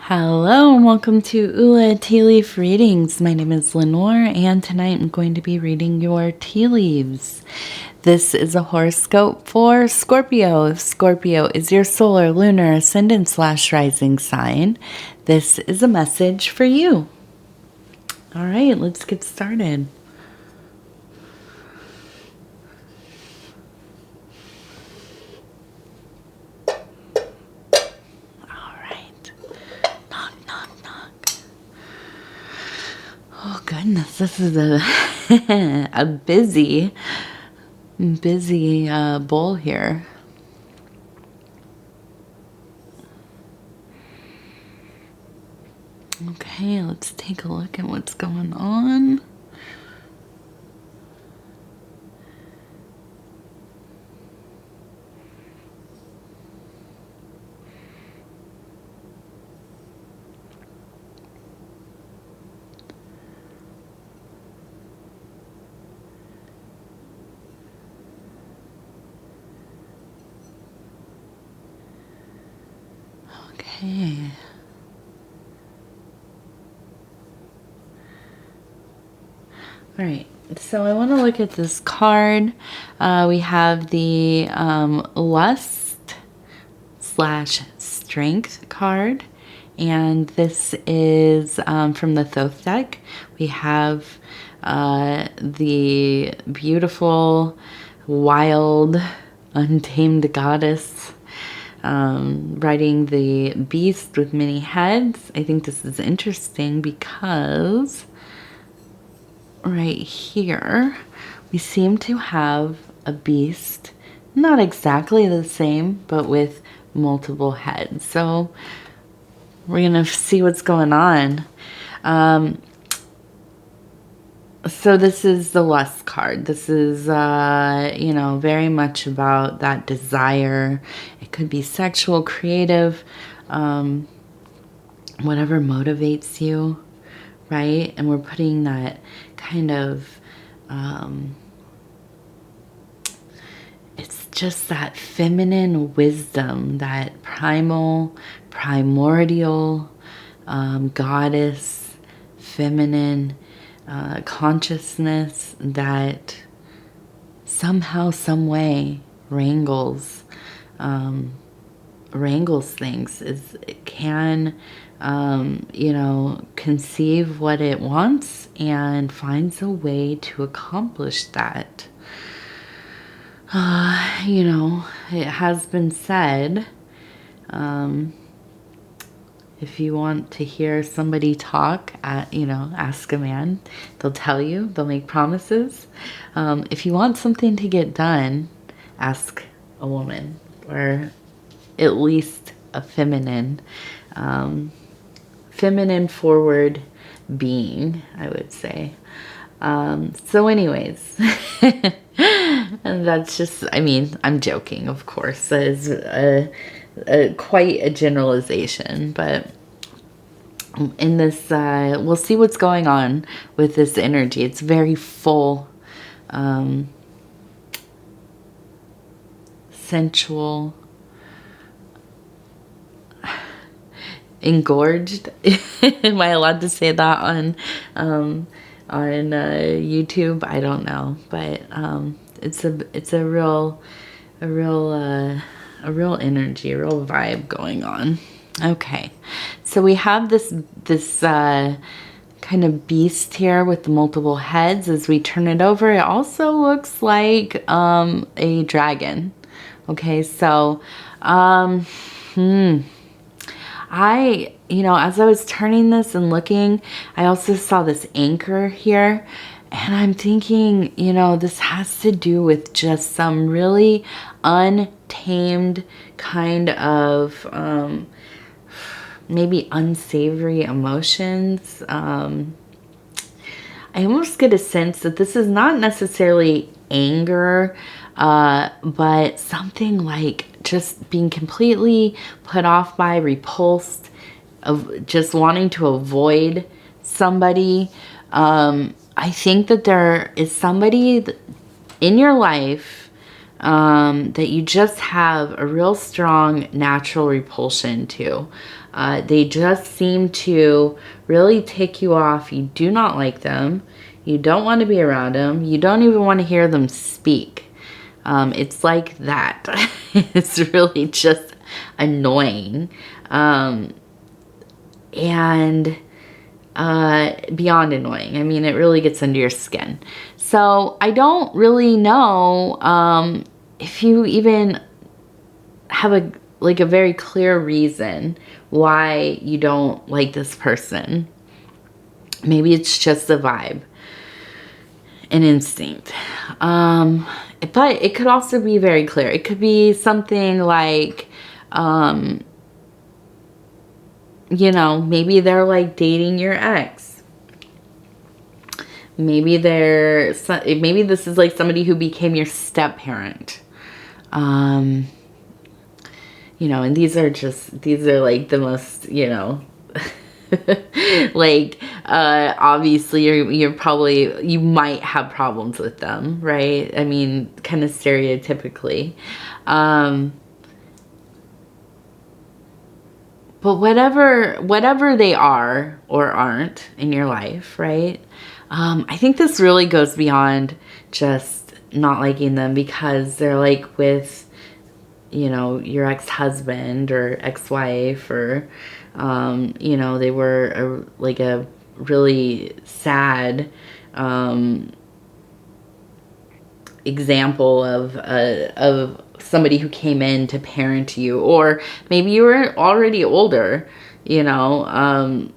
Hello and welcome to Ula Tea Leaf Readings. My name is Lenor and tonight I'm going to be reading your tea leaves. This is a horoscope for Scorpio. If Scorpio is your solar, lunar, ascendant / rising sign, this is a message for you. All right, let's get started. Oh goodness, this is a a busy bowl here. Okay, let's take a look at what's going on. Okay. All right, so I want to look at this card. We have the Lust / Strength card, and this is from the Thoth deck. We have the beautiful, wild, untamed goddess riding the beast with many heads. I think this is interesting because right here we seem to have a beast, not exactly the same, but with multiple heads. So we're gonna see what's going on. So this is the Lust card. This is, you know, very much about that desire. It could be sexual, creative, whatever motivates you, right? And we're putting that kind of, it's just that feminine wisdom, that primordial, goddess, feminine, consciousness that somehow, some way wrangles things. It can, you know, conceive what it wants and finds a way to accomplish that. You know, it has been said, if you want to hear somebody talk, you know, ask a man. They'll tell you. They'll make promises. If you want something to get done, ask a woman, or at least a feminine forward being, I would say. So anyways, and that's just, I mean, I'm joking, of course. That is quite a generalization, but in this, we'll see what's going on with this energy. It's very full, sensual, engorged. Am I allowed to say that on YouTube? I don't know, but it's a real energy, a real vibe going on. Okay, so we have this kind of beast here with the multiple heads. As we turn it over, it also looks like a dragon. Okay, so you know, as I was turning this and looking, I also saw this anchor here, and I'm thinking, you know, this has to do with just some really untamed kind of maybe unsavory emotions. I almost get a sense that this is not necessarily anger, but something like just being completely put off by, repulsed, of just wanting to avoid somebody. I think that there is somebody in your life that you just have a real strong natural repulsion to. They just seem to really tick you off. You do not like them. You don't want to be around them. You don't even want to hear them speak. It's like that. It's really just annoying. And beyond annoying. I mean, it really gets under your skin. So I don't really know if you even have a very clear reason why you don't like this person. Maybe it's just a vibe, an instinct. But it could also be very clear. It could be something like, you know, maybe they're like dating your ex. Maybe maybe this is like somebody who became your step parent. You know, and these are like the most, you know, like, obviously you might have problems with them, right? I mean, kind of stereotypically. But whatever they are or aren't in your life, right? I think this really goes beyond just not liking them because they're like with, you know, your ex-husband or ex-wife, or, you know, they were like a really sad example of somebody who came in to parent you, or maybe you were already older, you know,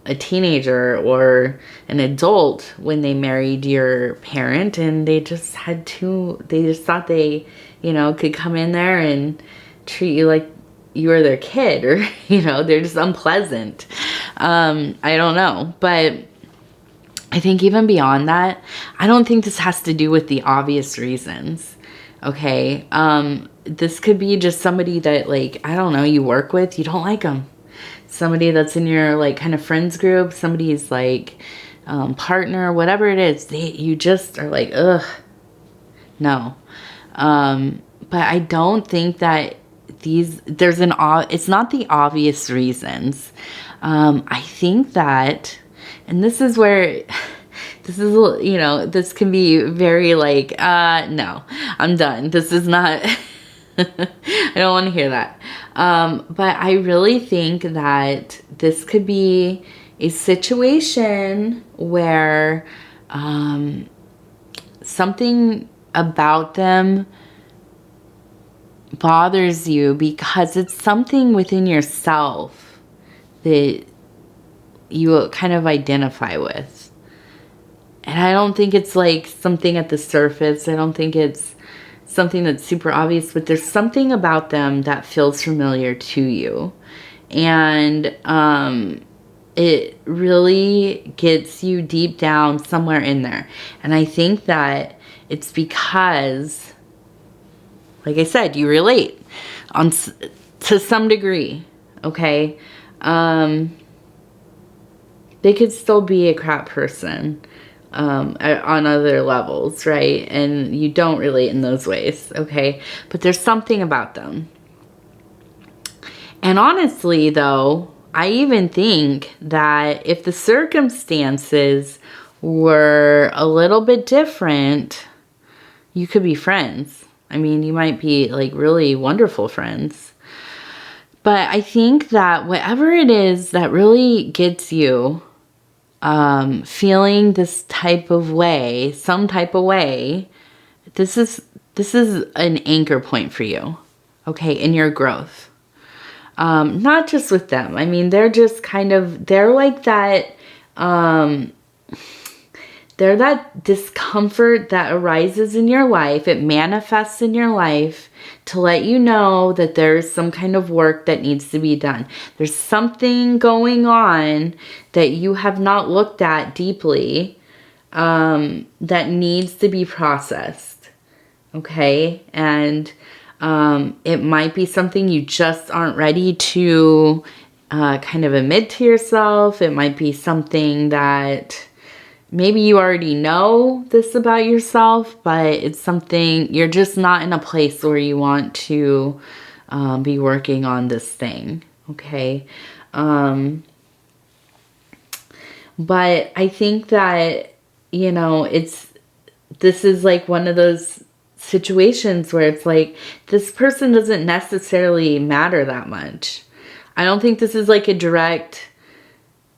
a teenager or an adult when they married your parent, and they just thought they, you know, could come in there and treat you like you were their kid, or, you know, they're just unpleasant. I don't know, but I think even beyond that, I don't think this has to do with the obvious reasons. Okay. This could be just somebody that, like, I don't know, you work with, you don't like them. Somebody that's in your, like, kind of friends group, somebody's like, partner, whatever it is, you just are like, ugh, no. But I don't think that it's not the obvious reasons. I think that, and this is where, you know, this can be very like, no, I'm done. This is not, I don't want to hear that. But I really think that this could be a situation where, something about them bothers you because it's something within yourself that you kind of identify with. And I don't think it's like something at the surface. I don't think it's something that's super obvious, but there's something about them that feels familiar to you. And it really gets you deep down somewhere in there. And I think that it's because, like I said, you relate to some degree, okay? They could still be a crap person on other levels, right? And you don't relate in those ways, okay? But there's something about them. And honestly, though, I even think that if the circumstances were a little bit different, you could be friends. I mean, you might be like really wonderful friends. But I think that whatever it is that really gets you feeling this type of way, some type of way, this is an anchor point for you, okay, in your growth. Not just with them. I mean, they're just kind of, they're like that, they're that discomfort that arises in your life. It manifests in your life to let you know that there's some kind of work that needs to be done. There's something going on that you have not looked at deeply, that needs to be processed. Okay? And it might be something you just aren't ready to kind of admit to yourself. It might be something that maybe you already know this about yourself, but it's something you're just not in a place where you want to be working on this thing, okay? But I think that, you know, this is like one of those situations where it's like, this person doesn't necessarily matter that much. I don't think this is like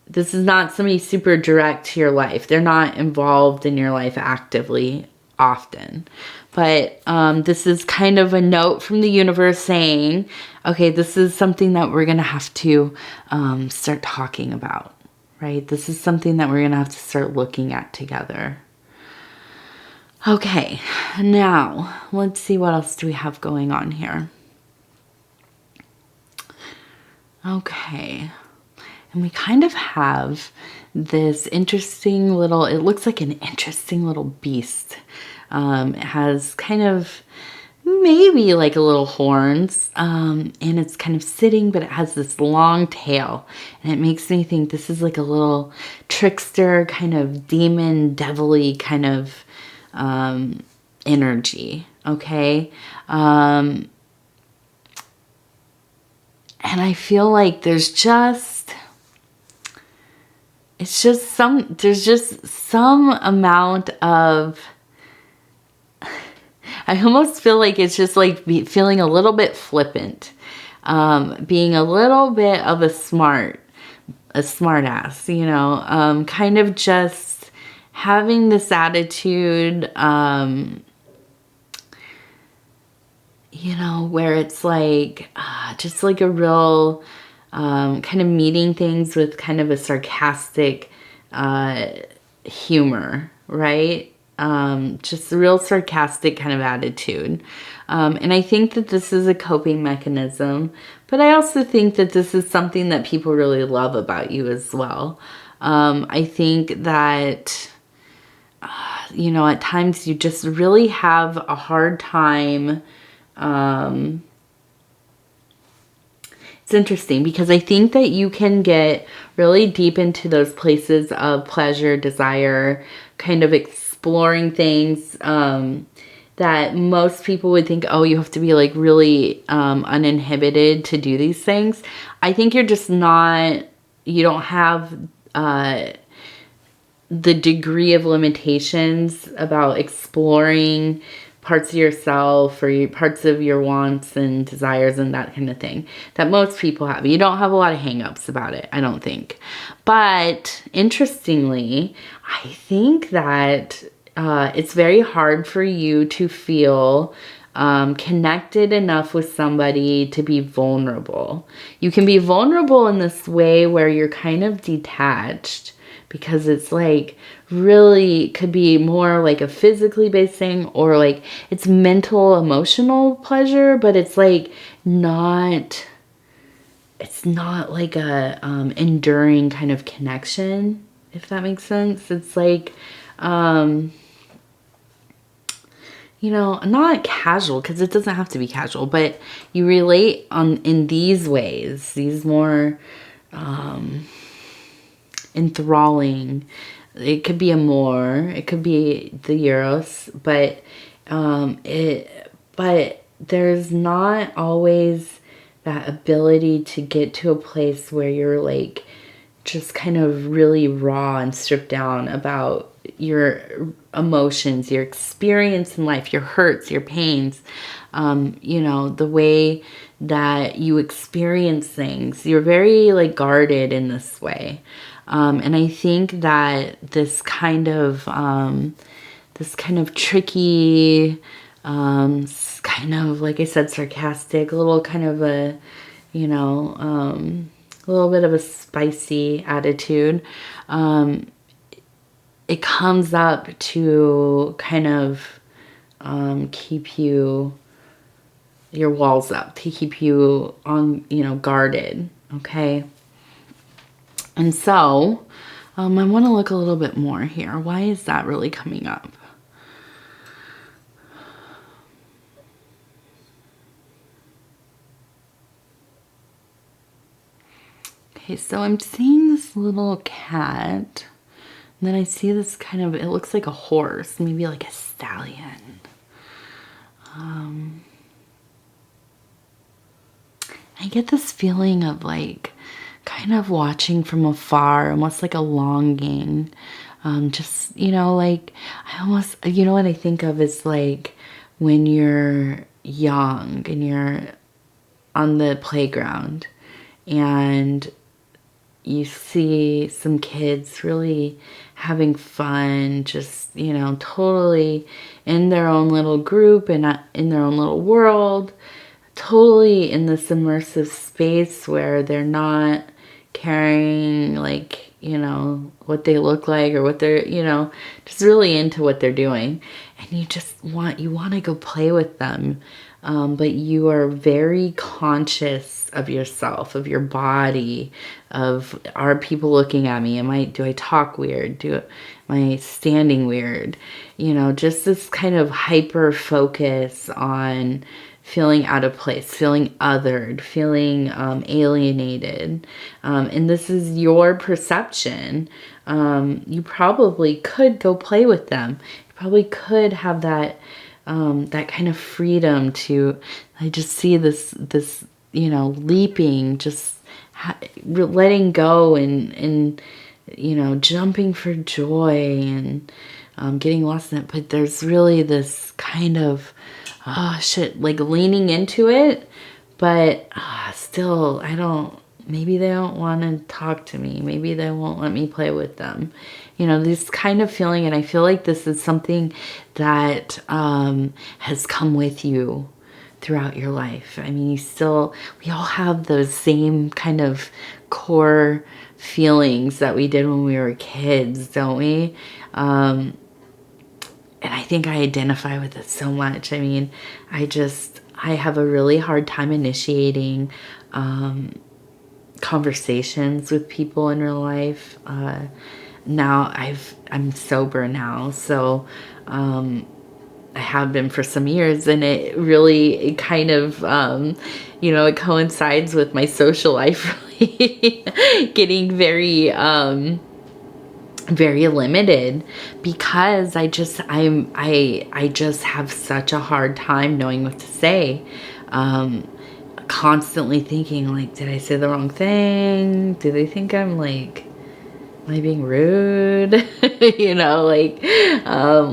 this is not somebody super direct to your life. They're not involved in your life actively often. But this is kind of a note from the universe saying, okay, this is something that we're going to have to start talking about, right? This is something that we're going to have to start looking at together. Okay, now let's see what else do we have going on here. Okay, and we kind of have this interesting little, it looks like an interesting little beast. It has kind of maybe like a little horns, and it's kind of sitting, but it has this long tail, and it makes me think this is like a little trickster, kind of demon, devilly kind of energy, okay? And I feel like there's just some amount of, I almost feel like it's just like feeling a little bit flippant, being a little bit of a smart ass, you know, kind of just having this attitude, you know, where it's like, just like a real, kind of meeting things with kind of a sarcastic, humor, right? Just a real sarcastic kind of attitude. And I think that this is a coping mechanism, but I also think that this is something that people really love about you as well. I think that, you know, at times you just really have a hard time. It's interesting because I think that you can get really deep into those places of pleasure, desire, kind of exploring things, that most people would think, oh, you have to be like really uninhibited to do these things. I think you're just not, you don't have the degree of limitations about exploring parts of yourself or parts of your wants and desires and that kind of thing that most people have. You don't have a lot of hang-ups about it, I don't think. But interestingly, I think that it's very hard for you to feel connected enough with somebody to be vulnerable. You can be vulnerable in this way where you're kind of detached, because it's like really could be more like a physically based thing, or like it's mental, emotional pleasure, but it's like not, it's not like a enduring kind of connection, if that makes sense. It's like, you know, not casual, because it doesn't have to be casual, but you relate in these ways, these more enthralling. It could be it could be the Eros, but but there's not always that ability to get to a place where you're like just kind of really raw and stripped down about your emotions, your experience in life, your hurts, your pains, you know, the way that you experience things. You're very like guarded in this way. And I think that this kind of tricky, kind of, like I said, sarcastic, a little kind of a, you know, a little bit of a spicy attitude, it comes up to kind of keep your walls up, to keep you on, you know, guarded, okay? And so, I want to look a little bit more here. Why is that really coming up? Okay, so I'm seeing this little cat, and then I see this kind of, it looks like a horse, maybe like a stallion. I get this feeling of like kind of watching from afar, almost like a longing. Just, you know, like I almost, you know what I think of is like when you're young and you're on the playground and you see some kids really having fun, just, you know, totally in their own little group and in their own little world, totally in this immersive space where they're not caring, like, you know, what they look like or what they're, you know, just really into what they're doing. And you want to go play with them. But you are very conscious of yourself, of your body, of, are people looking at me? Do I talk weird? Am I standing weird? You know, just this kind of hyper focus on feeling out of place, feeling othered, feeling alienated. And this is your perception. You probably could go play with them. You probably could have that that kind of freedom to, I just see this, you know, leaping, just letting go and, you know, jumping for joy and getting lost in it. But there's really this kind of, like leaning into it, but still, maybe they don't want to talk to me. Maybe they won't let me play with them. You know, this kind of feeling, and I feel like this is something that has come with you throughout your life. I mean, we all have those same kind of core feelings that we did when we were kids, don't we? And I think I identify with it so much. I mean, I have a really hard time initiating conversations with people in real life. Now I'm sober now, so I have been for some years, and it kind of you know, it coincides with my social life really getting very very limited, because I just have such a hard time knowing what to say. Constantly thinking, like, did I say the wrong thing? Do they think I'm like, am I being rude? You know, like,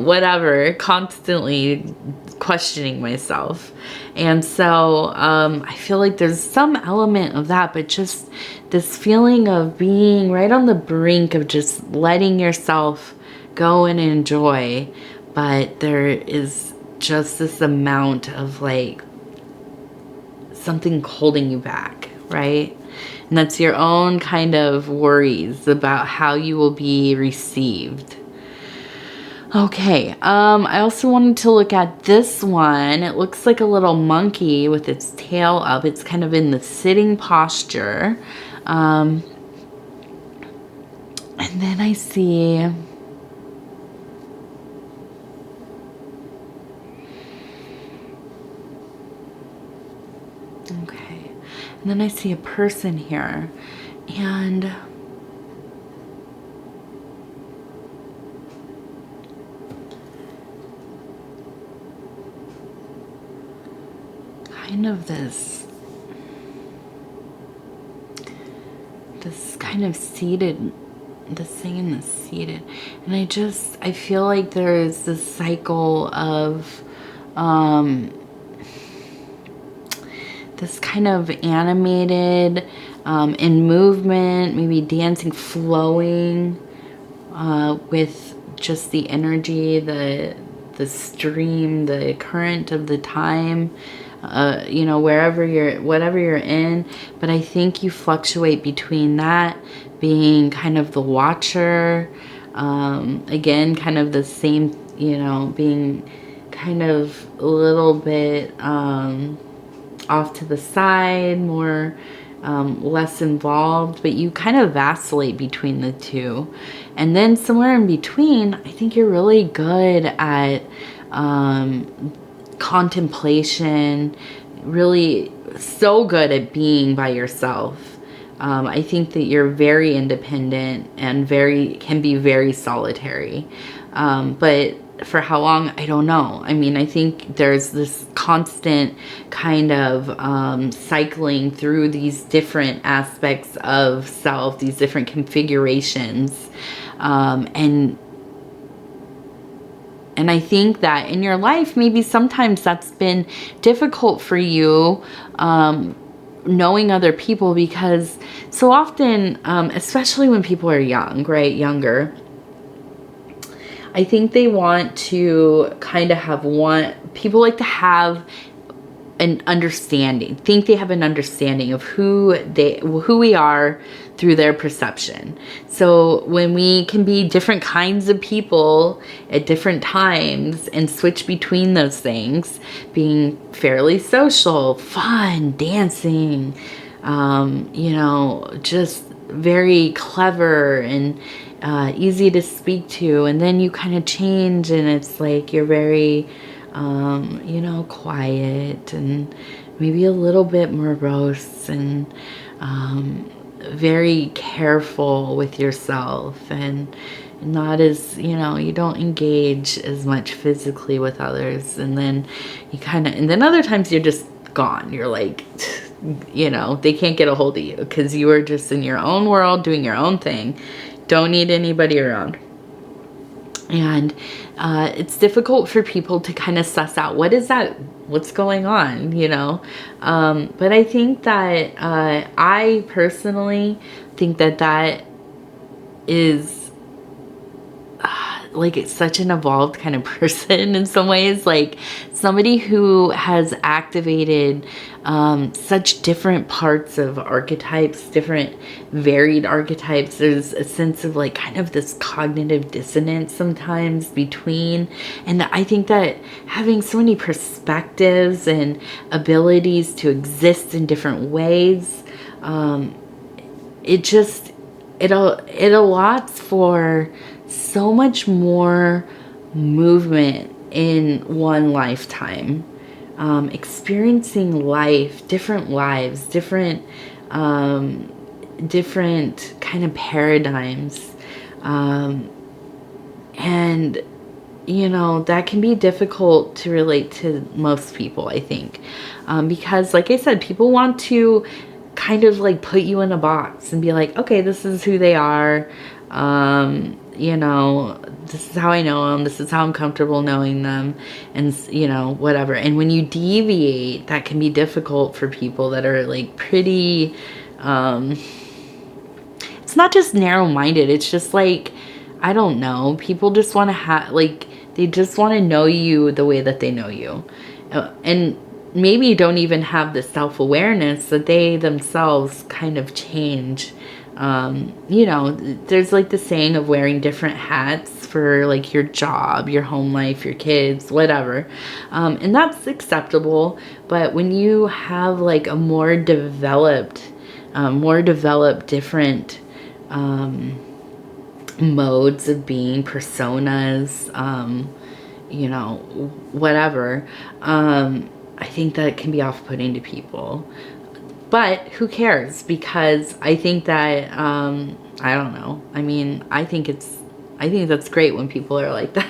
whatever, constantly questioning myself. And so I feel like there's some element of that, but just this feeling of being right on the brink of just letting yourself go and enjoy. But there is just this amount of like something holding you back, right? And that's your own kind of worries about how you will be received. Okay, I also wanted to look at this one. It looks like a little monkey with its tail up. It's kind of in the sitting posture. And then I see... Okay, and then I see a person here, and kind of this kind of seated, this thing in the seated, and I feel like there's this cycle of this kind of animated in movement, maybe dancing, flowing with just the energy, the stream, the current of the time, you know, whatever you're in. But I think you fluctuate between that being kind of the watcher, again, kind of the same, you know, being kind of a little bit off to the side, more less involved, but you kind of vacillate between the two. And then somewhere in between, I think you're really good at contemplation, really so good at being by yourself. I think that you're very independent and can be very solitary. But for how long, I don't know. I mean, I think there's this constant kind of cycling through these different aspects of self, these different configurations. And I think that in your life, maybe sometimes that's been difficult for you, knowing other people, because so often, especially when people are young, right, younger, I think they want to kind of have people like to have an understanding, think they have an understanding of who we are through their perception. So when we can be different kinds of people at different times and switch between those things, being fairly social, fun, dancing, just very clever and easy to speak to, and then you kind of change and it's like you're very quiet and maybe a little bit morose and very careful with yourself, and not as, you don't engage as much physically with others, and then and then other times you're just gone. You're like, they can't get a hold of you because you are just in your own world doing your own thing. Don't need anybody around. And it's difficult for people to kind of suss out, what's going on, but I think that I personally think that is like, it's such an evolved kind of person in some ways, like somebody who has activated such different parts of archetypes, different varied archetypes. There's a sense of like kind of this cognitive dissonance sometimes between, and I think that having so many perspectives and abilities to exist in different ways, it allots for so much more movement in one lifetime, experiencing life, different lives, different kind of paradigms, and that can be difficult to relate to most people, I think, because like I said, people want to kind of like put you in a box and be like, okay, this is who they are, this is how I know them, this is how I'm comfortable knowing them, and whatever. And when you deviate, that can be difficult for people that are like pretty, it's not just narrow-minded, it's just like, I don't know, people just want to they just want to know you the way that they know you, and maybe don't even have the self-awareness that they themselves kind of change. There's like the saying of wearing different hats for like your job, your home life, your kids, whatever. And that's acceptable. But when you have like a more developed different modes of being, personas, whatever, I think that can be off-putting to people. But who cares? Because I think that, I don't know. I mean, I think that's great when people are like that.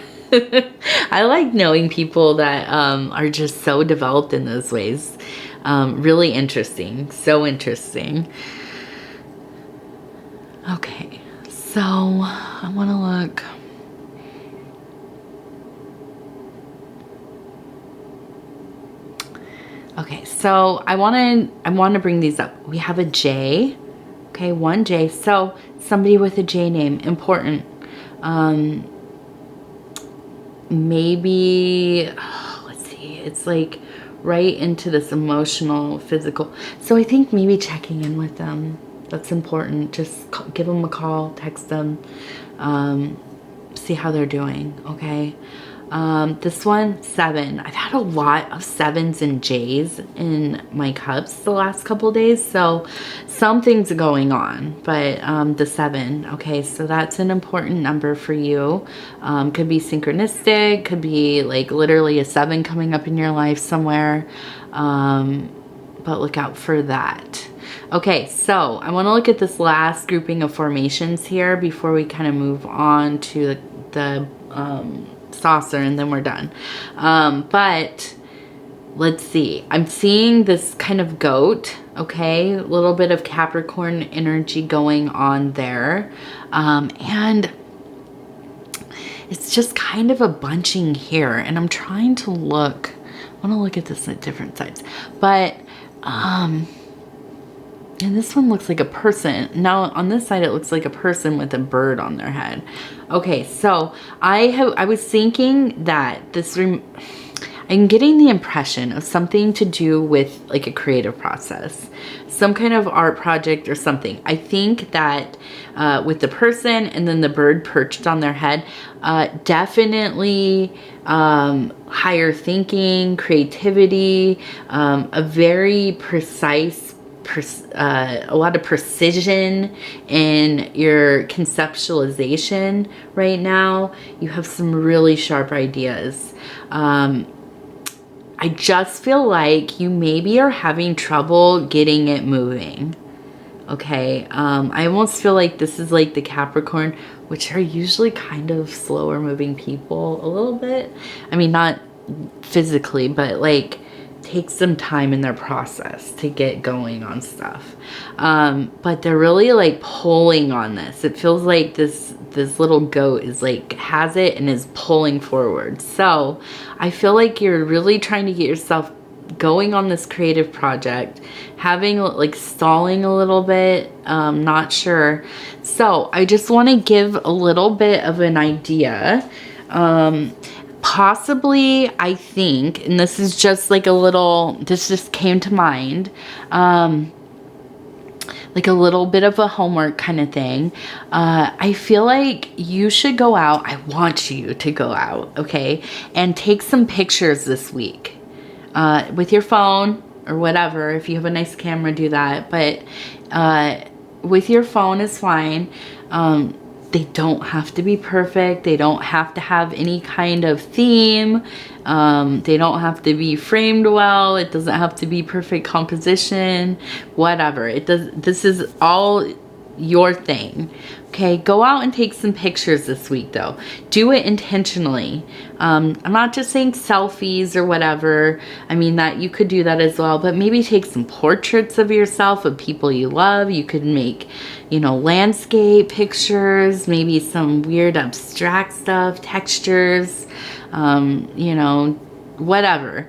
I like knowing people that are just so developed in those ways. Really interesting. So interesting. Okay. So I want to look. Okay, so I want to bring these up. We have a J. Okay, one J. So somebody with a J name, important. Maybe, let's see, it's like right into this emotional, physical. So I think maybe checking in with them, that's important. Just give them a call, text them, see how they're doing, okay? This one, 7. I've had a lot of 7s and J's in my cups the last couple days, so something's going on, but the 7, okay, so that's an important number for you. Could be synchronistic, could be like literally a 7 coming up in your life somewhere, but look out for that. Okay, so I want to look at this last grouping of formations here before we kind of move on to the saucer and then we're done. But let's see. I'm seeing this kind of goat, okay? A little bit of Capricorn energy going on there. And it's just kind of a bunching here. And I'm trying to look. I want to look at this at different sides. But, and this one looks like a person. Now on this side, it looks like a person with a bird on their head. Okay, so I was thinking that this, I'm getting the impression of something to do with like a creative process, some kind of art project or something. I think that with the person and then the bird perched on their head, definitely higher thinking, creativity, a very precise, a lot of precision in your conceptualization right now. You have some really sharp ideas. I just feel like you maybe are having trouble getting it moving. Okay, I almost feel like this is like the Capricorn, which are usually kind of slower moving people a little bit. I mean, not physically, but like take some time in their process to get going on stuff. But they're really like pulling on this. It feels like this little goat is like, has it and is pulling forward. So I feel like you're really trying to get yourself going on this creative project, having like stalling a little bit, not sure. So I just want to give a little bit of an idea. Possibly, I think, and this is just like a little, this just came to mind, like a little bit of a homework kind of thing. I feel like you should go out. I want you to go out, okay, and take some pictures this week with your phone or whatever. If you have a nice camera, do that. But with your phone is fine. They don't have to be perfect. They don't have to have any kind of theme. They don't have to be framed well. It doesn't have to be perfect composition, whatever. It does. This is all your thing. Okay, go out and take some pictures this week though. Do it intentionally. I'm not just saying selfies or whatever. I mean that you could do that as well, but maybe take some portraits of yourself, of people you love. You could make, you know, landscape pictures, maybe some weird abstract stuff, textures, you know, whatever.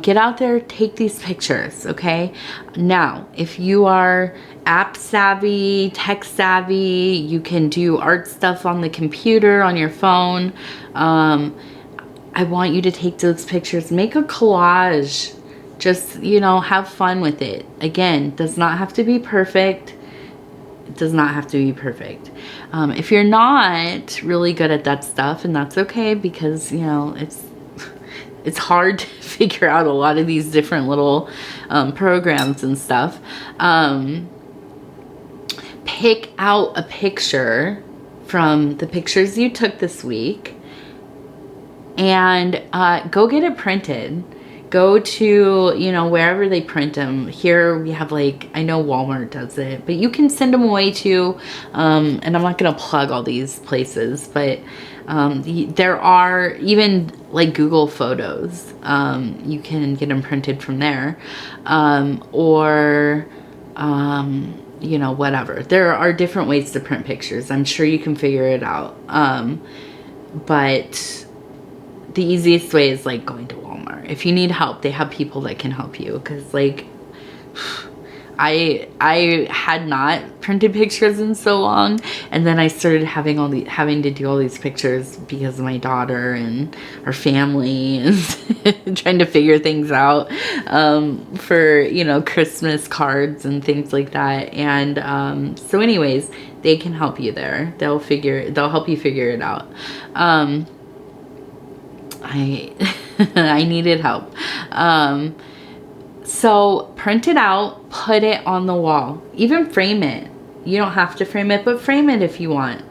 Get out there, take these pictures, okay? Now, if you are app savvy, tech savvy, you can do art stuff on the computer, on your phone. I want you to take those pictures, make a collage, just, you know, have fun with it. Again, does not have to be perfect. It does not have to be perfect. If you're not really good at that stuff, and that's okay, because, you know, it's hard to figure out a lot of these different little programs and stuff. Pick out a picture from the pictures you took this week and go get it printed. Go to, you know, wherever they print them. Here we have, like, I know Walmart does it, but you can send them away too. And I'm not going to plug all these places, but there are even like Google Photos. You can get them printed from there. Or you know, whatever. There are different ways to print pictures. I'm sure you can figure it out. But the easiest way is like going to Walmart. If you need help, they have people that can help you. Because like, I had not printed pictures in so long, and then I started having to do all these pictures because of my daughter and our family and trying to figure things out for, you know, Christmas cards and things like that. And so anyways, they can help you there. They'll help you figure it out. I needed help. So print it out, put it on the wall, even frame it. You don't have to frame it, but frame it if you want.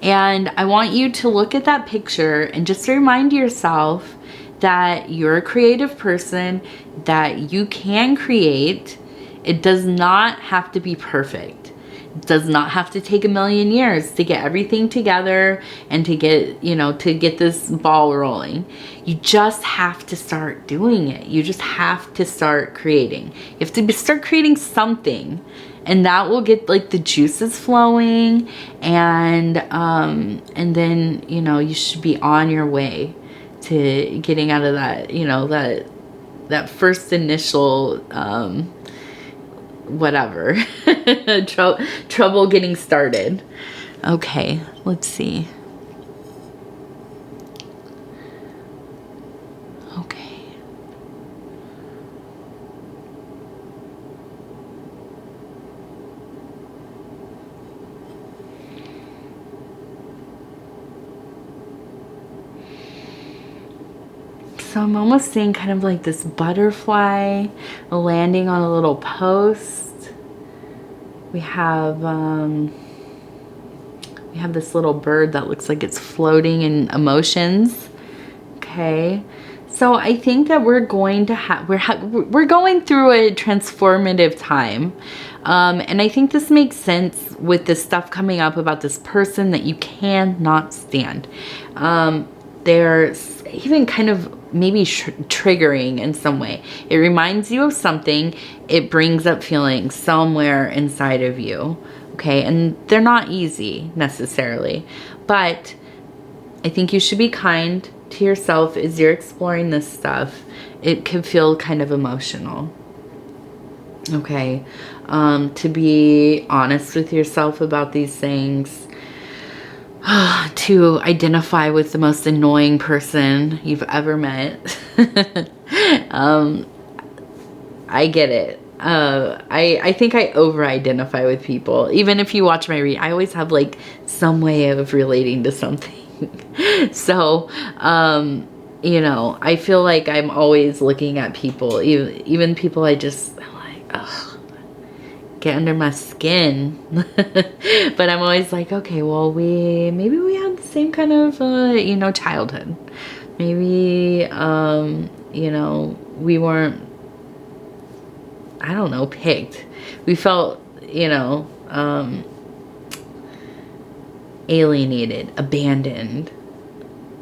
And I want you to look at that picture and just remind yourself that you're a creative person, that you can create. It does not have to be perfect. It does not have to take a million years to get everything together and to get, you know, to get this ball rolling. You just have to start doing it. You just have to start creating. You have to start creating something, and that will get like the juices flowing, and then, you know, you should be on your way to getting out of that, you know, that first initial whatever trouble getting started. Okay, let's see. Okay. So I'm almost seeing kind of like this butterfly landing on a little post. We have this little bird that looks like it's floating in emotions. Okay. So I think that we're going to have, we're going through a transformative time. And I think this makes sense with this stuff coming up about this person that you cannot stand. They're even kind of maybe triggering in some way. It reminds you of something. It brings up feelings somewhere inside of you. Okay. And they're not easy necessarily, but I think you should be kind to yourself as you're exploring this stuff. It can feel kind of emotional. Okay. To be honest with yourself about these things, to identify with the most annoying person you've ever met. I get it. I think I over-identify with people. Even if you watch my read, I always have like some way of relating to something. So, you know, I feel like I'm always looking at people, even people I'm like, ugh, get under my skin. But I'm always like, okay, well, maybe we had the same kind of, you know, childhood. Maybe, you know, we weren't, I don't know, picked. We felt, you know, alienated, abandoned.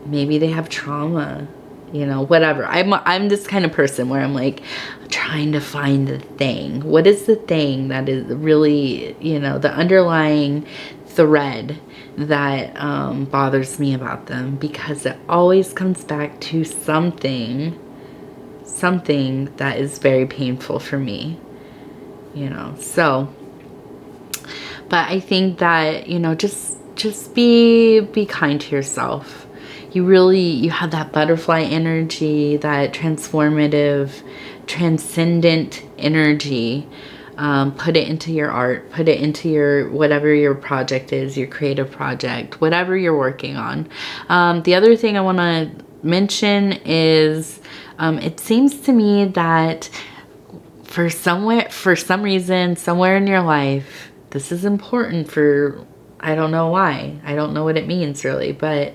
Maybe they have trauma, you know, whatever. I'm this kind of person where I'm like trying to find the thing. What is the thing that is really, you know, the underlying thread that bothers me about them? Because it always comes back to something that is very painful for me, you know. So, but I think that, you know, just be kind to yourself. You have that butterfly energy, that transformative, transcendent energy. Put it into your art, put it into your, whatever your project is, your creative project, whatever you're working on. The other thing I want to mention is, it seems to me that for some reason, somewhere in your life, this is important for, I don't know why. I don't know what it means really, but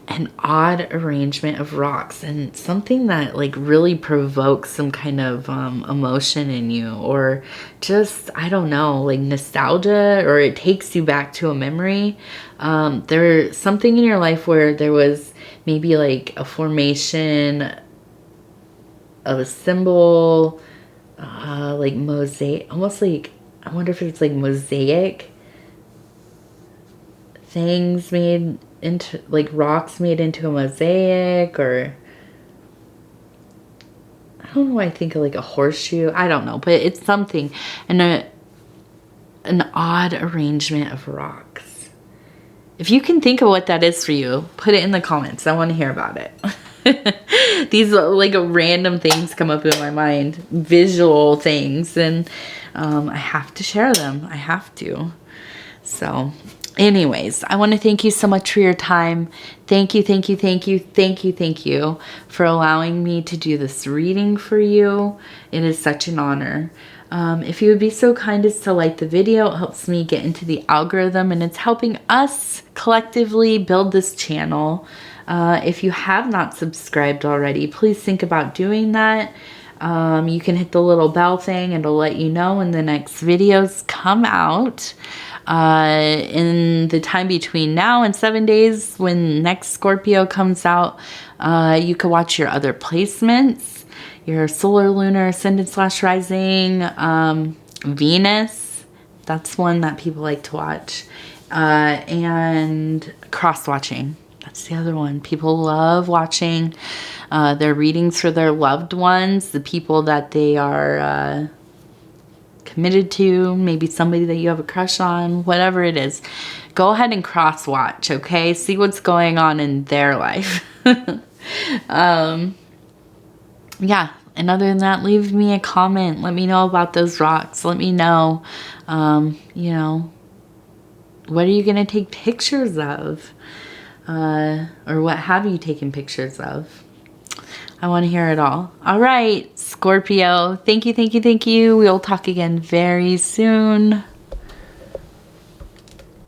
an odd arrangement of rocks, and something that like really provokes some kind of emotion in you, or just, I don't know, like nostalgia, or it takes you back to a memory. There's something in your life where there was maybe like a formation of a symbol, like mosaic, almost like, I wonder if it's like mosaic things made into, like rocks made into a mosaic, or I don't know why I think of like a horseshoe. I don't know, but it's something, and an odd arrangement of rocks. If you can think of what that is for you, put it in the comments. I want to hear about it. These like random things come up in my mind, visual things, and I have to share them. I have to. So anyways, I want to thank you so much for your time. Thank you for allowing me to do this reading for you. It is such an honor. If you would be so kind as to like the video, it helps me get into the algorithm, and it's helping us collectively build this channel. If you have not subscribed already, please think about doing that. You can hit the little bell thing. It'll let you know when the next videos come out. In the time between now and 7 days when next Scorpio comes out, you can watch your other placements, your solar, lunar, ascendant / rising, Venus. That's one that people like to watch. And cross-watching. That's the other one. People love watching their readings for their loved ones, the people that they are committed to, maybe somebody that you have a crush on, whatever it is. Go ahead and cross-watch, okay? See what's going on in their life. Yeah, and other than that, leave me a comment. Let me know about those rocks. Let me know, you know, what are you going to take pictures of? Or what have you taken pictures of? I want to hear it all. All right, Scorpio. Thank you, thank you, thank you. We'll talk again very soon.